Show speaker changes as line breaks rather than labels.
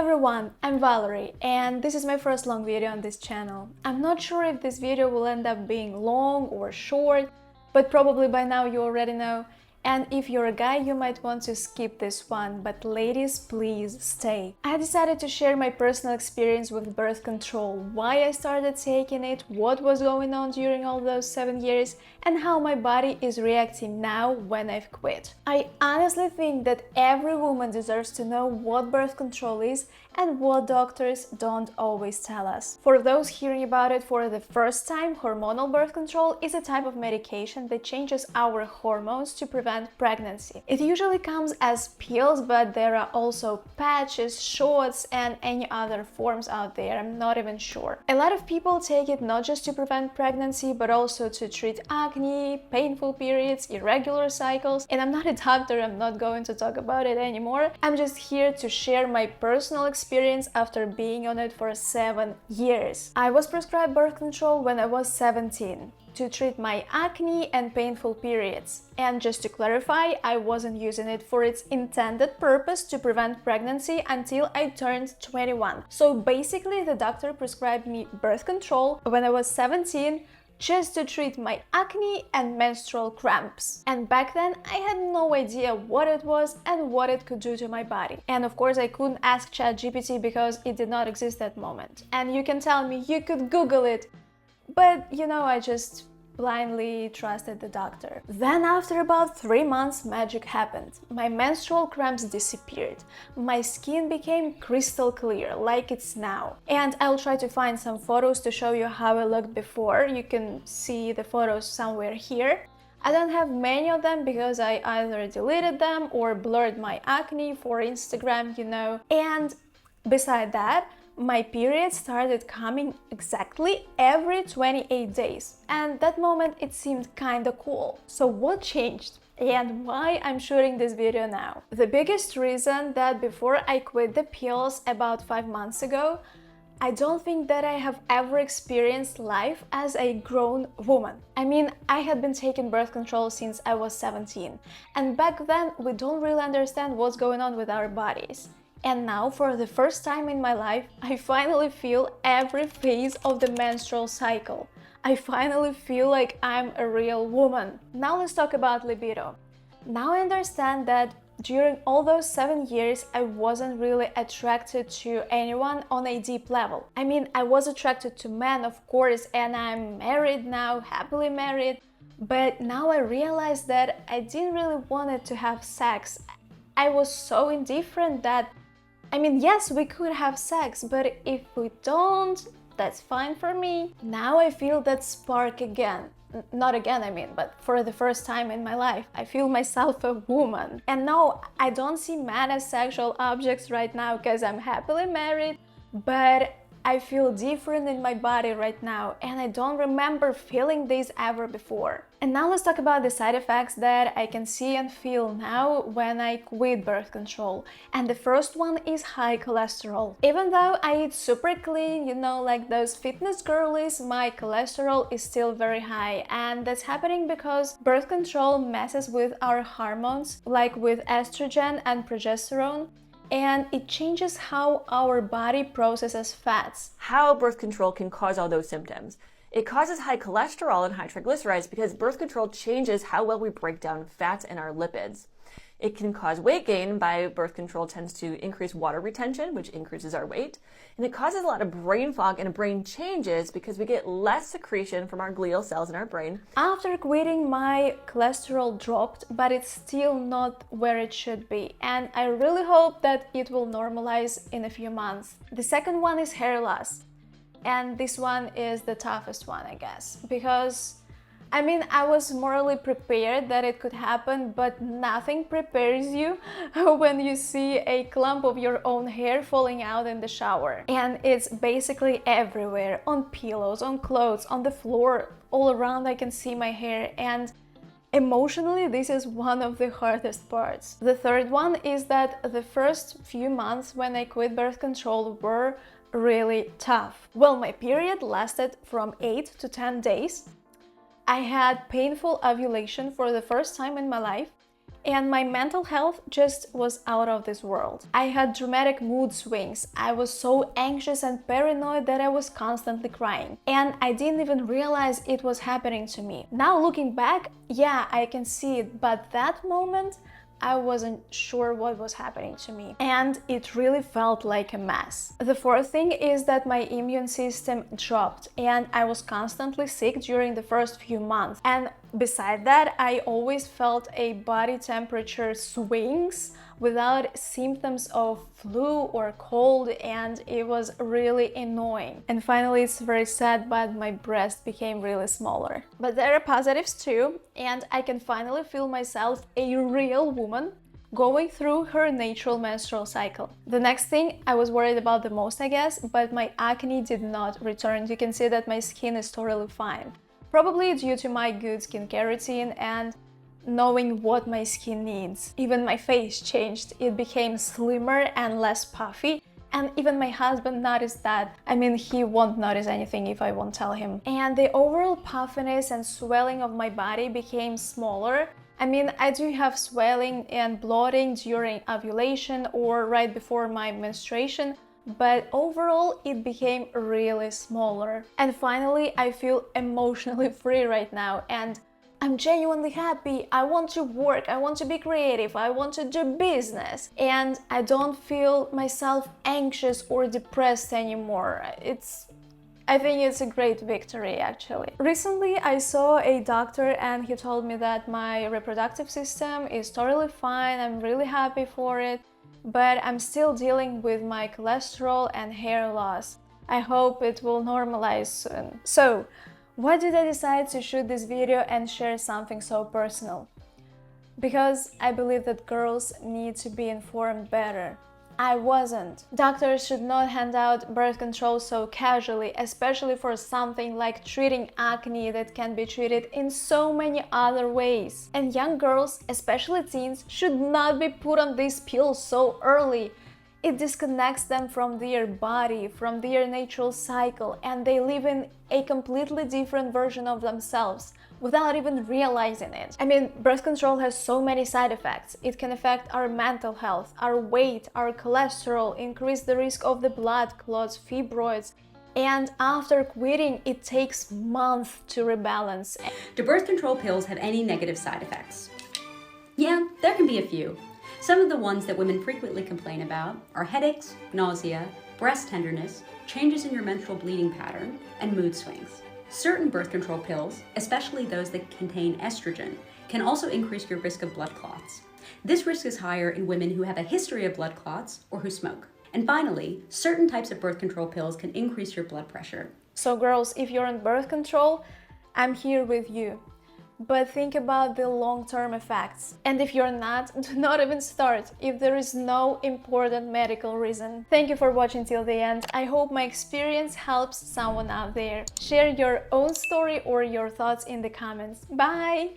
everyone, I'm Valerie and this is my first long video on this channel. I'm not sure if this video will end up being long or short, but probably by now you already know. And if you're a guy, you might want to skip this one, but ladies, please stay. I decided to share my personal experience with birth control, why I started taking it, what was going on during all those 7 years, and how my body is reacting now when I've quit. I honestly think that every woman deserves to know what birth control is and what doctors don't always tell us. For those hearing about it for the first time, hormonal birth control is a type of medication that changes our hormones to prevent pregnancy. It usually comes as pills, but there are also patches, shots, and any other forms out there. I'm not even sure. A lot of people take it not just to prevent pregnancy, but also to treat acne, painful periods, irregular cycles. And I'm not a doctor, I'm not going to talk about it anymore. I'm just here to share my personal experience after being on it for 7 years. I was prescribed birth control when I was 17. To treat my acne and painful periods. And just to clarify, I wasn't using it for its intended purpose to prevent pregnancy until I turned 21. So basically, the doctor prescribed me birth control when I was 17 just to treat my acne and menstrual cramps. And back then, I had no idea what it was and what it could do to my body. And of course, I couldn't ask ChatGPT because it did not exist at that moment. And you can tell me you could Google it. But, I just blindly trusted the doctor. Then after about 3 months, magic happened. My menstrual cramps disappeared. My skin became crystal clear, like it's now. And I'll try to find some photos to show you how I looked before. You can see the photos somewhere here. I don't have many of them because I either deleted them or blurred my acne for Instagram, And beside that, my period started coming exactly every 28 days, and that moment it seemed kinda cool. So what changed? And why I'm shooting this video now? The biggest reason that before I quit the pills about 5 months ago, I don't think that I have ever experienced life as a grown woman. I mean, I had been taking birth control since I was 17, and back then we don't really understand what's going on with our bodies. And now, for the first time in my life, I finally feel every phase of the menstrual cycle. I finally feel like I'm a real woman. Now let's talk about libido. Now I understand that during all those 7 years, I wasn't really attracted to anyone on a deep level. I mean, I was attracted to men, of course, and I'm married now, happily married. But now I realized that I didn't really want to have sex. I was so indifferent that yes, we could have sex, but if we don't, that's fine for me. Now I feel that spark again. Not again, but for the first time in my life, I feel myself a woman. And no, I don't see men as sexual objects right now because I'm happily married, but I feel different in my body right now, and I don't remember feeling this ever before. And now let's talk about the side effects that I can see and feel now when I quit birth control. And the first one is high cholesterol. Even though I eat super clean, like those fitness girlies, my cholesterol is still very high. And that's happening because birth control messes with our hormones, like with estrogen and progesterone. And it changes how our body processes fats.
How birth control can cause all those symptoms. It causes high cholesterol and high triglycerides because birth control changes how well we break down fats and our lipids. It can cause weight gain by birth control tends to increase water retention, which increases our weight. And it causes a lot of brain fog and brain changes because we get less secretion from our glial cells in our brain.
After quitting, my cholesterol dropped, but it's still not where it should be. And I really hope that it will normalize in a few months. The second one is hair loss. And this one is the toughest one, I guess, because I was morally prepared that it could happen, but nothing prepares you when you see a clump of your own hair falling out in the shower. And it's basically everywhere, on pillows, on clothes, on the floor, all around I can see my hair. And emotionally, this is one of the hardest parts. The third one is that the first few months when I quit birth control were really tough. Well, my period lasted from 8 to 10 days. I had painful ovulation for the first time in my life, and my mental health just was out of this world. I had dramatic mood swings. I was so anxious and paranoid that I was constantly crying, and I didn't even realize it was happening to me. Now looking back, yeah, I can see it, but that moment I wasn't sure what was happening to me, and it really felt like a mess. The fourth thing is that my immune system dropped, and I was constantly sick during the first few months. And beside that, I always felt a body temperature swings without symptoms of flu or cold, and it was really annoying. And finally, it's very sad, but my breast became really smaller. But there are positives too, and I can finally feel myself a real woman going through her natural menstrual cycle. The next thing I was worried about the most, I guess, but my acne did not return. You can see that my skin is totally fine. Probably due to my good skincare routine and knowing what my skin needs. Even my face changed. It became slimmer and less puffy. And even my husband noticed that. I mean, he won't notice anything if I won't tell him. And the overall puffiness and swelling of my body became smaller. I mean, I do have swelling and bloating during ovulation or right before my menstruation, but overall it became really smaller. And finally, I feel emotionally free right now, and I'm genuinely happy. I want to work, I want to be creative, I want to do business, and I don't feel myself anxious or depressed anymore. I think it's a great victory, actually. Recently, I saw a doctor and he told me that my reproductive system is totally fine. I'm really happy for it, but I'm still dealing with my cholesterol and hair loss. I hope it will normalize soon. So, why did I decide to shoot this video and share something so personal? Because I believe that girls need to be informed better. I wasn't. Doctors should not hand out birth control so casually, especially for something like treating acne that can be treated in so many other ways. And young girls, especially teens, should not be put on these pills so early. It disconnects them from their body, from their natural cycle, and they live in a completely different version of themselves without even realizing it. I mean, birth control has so many side effects. It can affect our mental health, our weight, our cholesterol, increase the risk of the blood clots, fibroids, and after quitting, it takes months to rebalance.
Do birth control pills have any negative side effects? Yeah, there can be a few. Some of the ones that women frequently complain about are headaches, nausea, breast tenderness, changes in your menstrual bleeding pattern, and mood swings. Certain birth control pills, especially those that contain estrogen, can also increase your risk of blood clots. This risk is higher in women who have a history of blood clots or who smoke. And finally, certain types of birth control pills can increase your blood pressure.
So girls, if you're on birth control, I'm here with you. But think about the long-term effects. And if you're not, do not even start if there is no important medical reason. Thank you for watching till the end. I hope my experience helps someone out there. Share your own story or your thoughts in the comments. Bye!